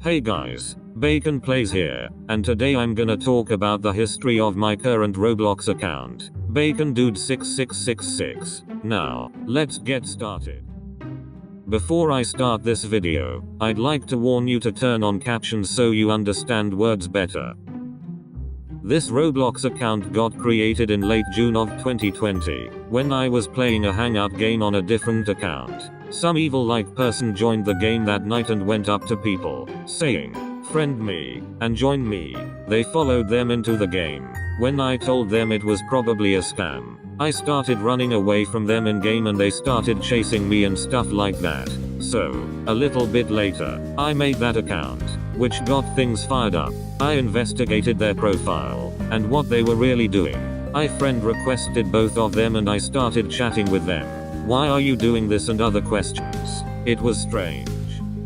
Hey guys, Bacon Plays here, and today I'm gonna talk about the history of my current Roblox account, Bacon Dude 6666. Now, let's get started. Before I start this video, I'd like to warn you to turn on captions so you understand words better. This Roblox account got created in late June of 2020, when I was playing a hangout game on a different account. Some evil-like person joined the game that night and went up to people, saying, "Friend me, and join me." They followed them into the game. When I told them it was probably a scam, I started running away from them in game and they started chasing me and stuff like that. So, a little bit later, I made that account, which got things fired up. I investigated their profile, and what they were really doing. I friend requested both of them and I started chatting with them. Why are you doing this and other questions. It was strange.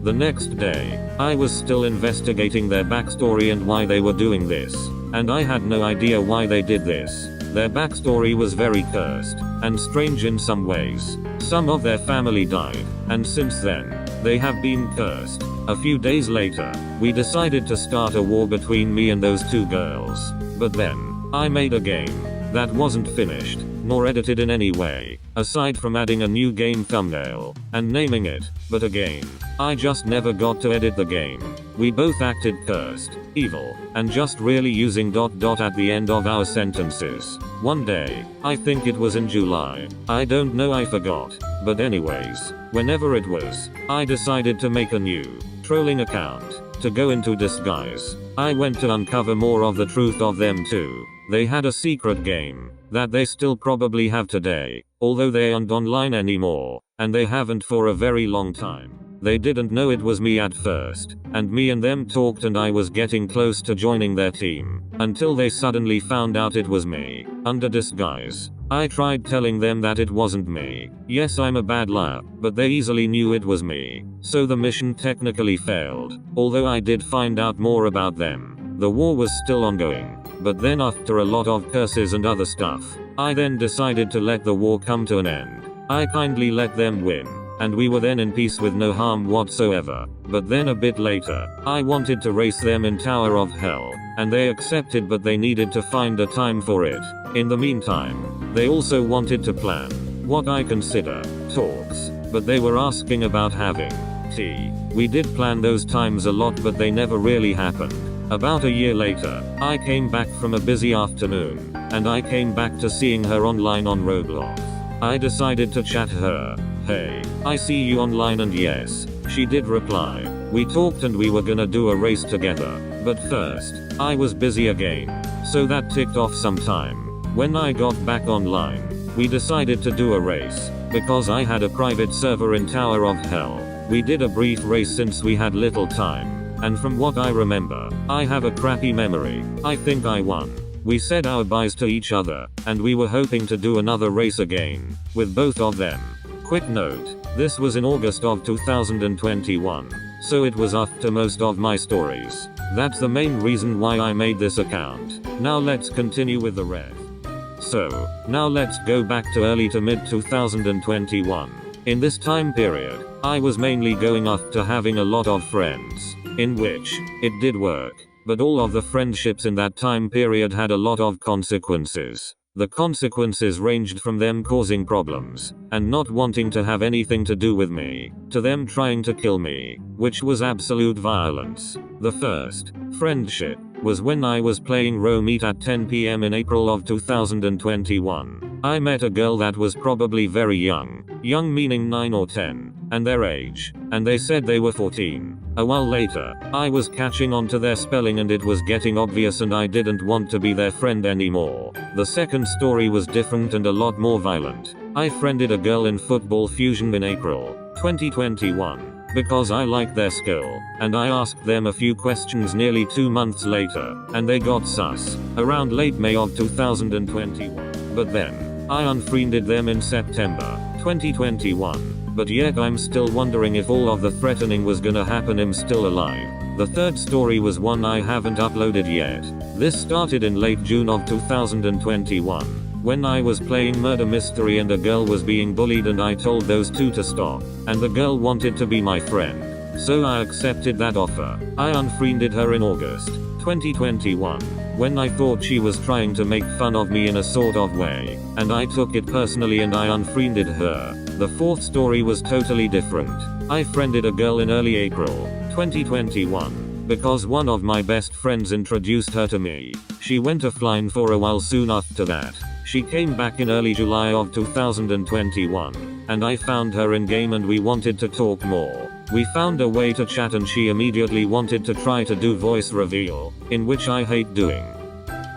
The next day, I was still investigating their backstory and why they were doing this, and I had no idea why they did this. Their backstory was very cursed, and strange in some ways. Some of their family died, and since then, they have been cursed. A few days later, we decided to start a war between me and those two girls. But then, I made a game that wasn't finished, nor edited in any way, aside from adding a new game thumbnail, and naming it, but again, I just never got to edit the game. We both acted cursed, evil, and just really using ... at the end of our sentences. One day, I think it was in July, I don't know, I forgot, but anyways, whenever it was, I decided to make a new, trolling account, to go into disguise. I went to uncover more of the truth of them too. They had a secret game, that they still probably have today, although they aren't online anymore, and they haven't for a very long time. They didn't know it was me at first, and me and them talked and I was getting close to joining their team, until they suddenly found out it was me, under disguise. I tried telling them that it wasn't me. Yes, I'm a bad liar, but they easily knew it was me, so the mission technically failed, although I did find out more about them. The war was still ongoing, but then after a lot of curses and other stuff, I then decided to let the war come to an end. I kindly let them win, and we were then in peace with no harm whatsoever. But then a bit later, I wanted to race them in Tower of Hell, and they accepted, but they needed to find a time for it. In the meantime, they also wanted to plan what I consider talks, but they were asking about having tea. We did plan those times a lot, but they never really happened. About a year later, I came back from a busy afternoon, and I came back to seeing her online on Roblox. I decided to chat her. "Hey, I see you online," and yes, she did reply. We talked and we were gonna do a race together, but first, I was busy again, so that ticked off some time. When I got back online, we decided to do a race, because I had a private server in Tower of Hell. We did a brief race since we had little time. And from what I remember, I have a crappy memory. I think I won. We said our byes to each other, and we were hoping to do another race again, with both of them. Quick note, this was in August of 2021, so it was after most of my stories. That's the main reason why I made this account. Now let's continue with the rest. So, now let's go back to early to mid 2021. In this time period, I was mainly going after having a lot of friends, in which, it did work, but all of the friendships in that time period had a lot of consequences. The consequences ranged from them causing problems, and not wanting to have anything to do with me, to them trying to kill me, which was absolute violence. The first friendship was when I was playing Row Meet at 10 PM in April of 2021. I met a girl that was probably very young meaning 9 or 10, and their age, and they said they were 14. A while later, I was catching on to their spelling and it was getting obvious and I didn't want to be their friend anymore. The second story was different and a lot more violent. I friended a girl in Football Fusion in April 2021. Because I liked their skill, and I asked them a few questions nearly 2 months later, and they got sus, around late May of 2021. But then, I unfriended them in September 2021. But yet I'm still wondering if all of the threatening was gonna happen. I'm still alive. The third story was one I haven't uploaded yet. This started in late June of 2021. when I was playing murder mystery and a girl was being bullied and I told those two to stop, and the girl wanted to be my friend. So I accepted that offer. I unfriended her in August 2021, when I thought she was trying to make fun of me in a sort of way, and I took it personally and I unfriended her. The fourth story was totally different. I friended a girl in early April 2021, because one of my best friends introduced her to me. She went offline for a while soon after that. She came back in early July of 2021, and I found her in game and we wanted to talk more. We found a way to chat and she immediately wanted to try to do voice reveal, in which I hate doing.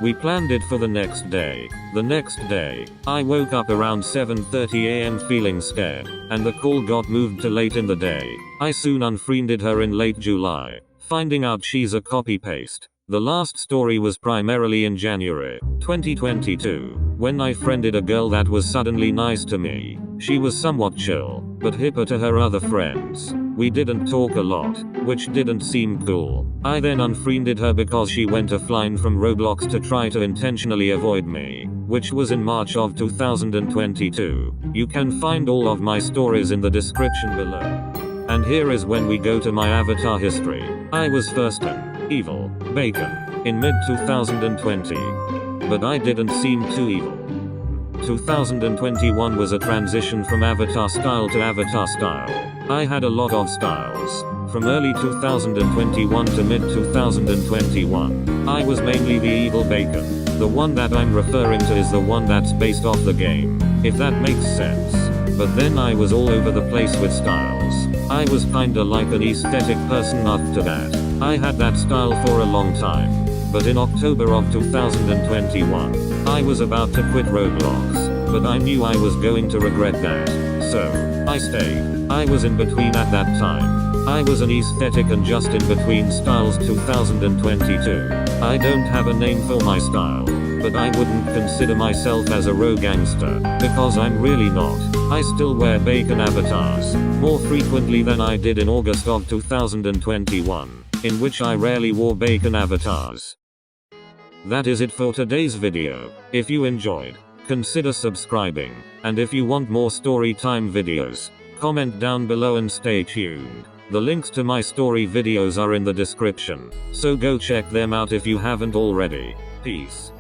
We planned it for the next day. The next day, I woke up around 7:30 AM feeling scared, and the call got moved to late in the day. I soon unfriended her in late July, finding out she's a copy-paste. The last story was primarily in January 2022, when I friended a girl that was suddenly nice to me. She was somewhat chill, but hipper to her other friends. We didn't talk a lot, which didn't seem cool. I then unfriended her because she went offline from Roblox to try to intentionally avoid me, which was in March of 2022. You can find all of my stories in the description below. And here is when we go to my avatar history. I was first an evil bacon in mid 2020, but I didn't seem too evil. 2021 was a transition from avatar style to avatar style. I had a lot of styles. From early 2021 to mid 2021, I was mainly the evil bacon. The one that I'm referring to is the one that's based off the game, if that makes sense. But then I was all over the place with styles. I was kinda like an aesthetic person after that. I had that style for a long time. But in October of 2021, I was about to quit Roblox, but I knew I was going to regret that. So, I stayed. I was in between at that time. I was an aesthetic and just in between styles 2022. I don't have a name for my style, but I wouldn't consider myself as a rogue gangster, because I'm really not. I still wear bacon avatars, more frequently than I did in August of 2021, in which I rarely wore bacon avatars. That is it for today's video. If you enjoyed, consider subscribing, and if you want more story time videos, comment down below and stay tuned. The links to my story videos are in the description, so go check them out if you haven't already. Peace.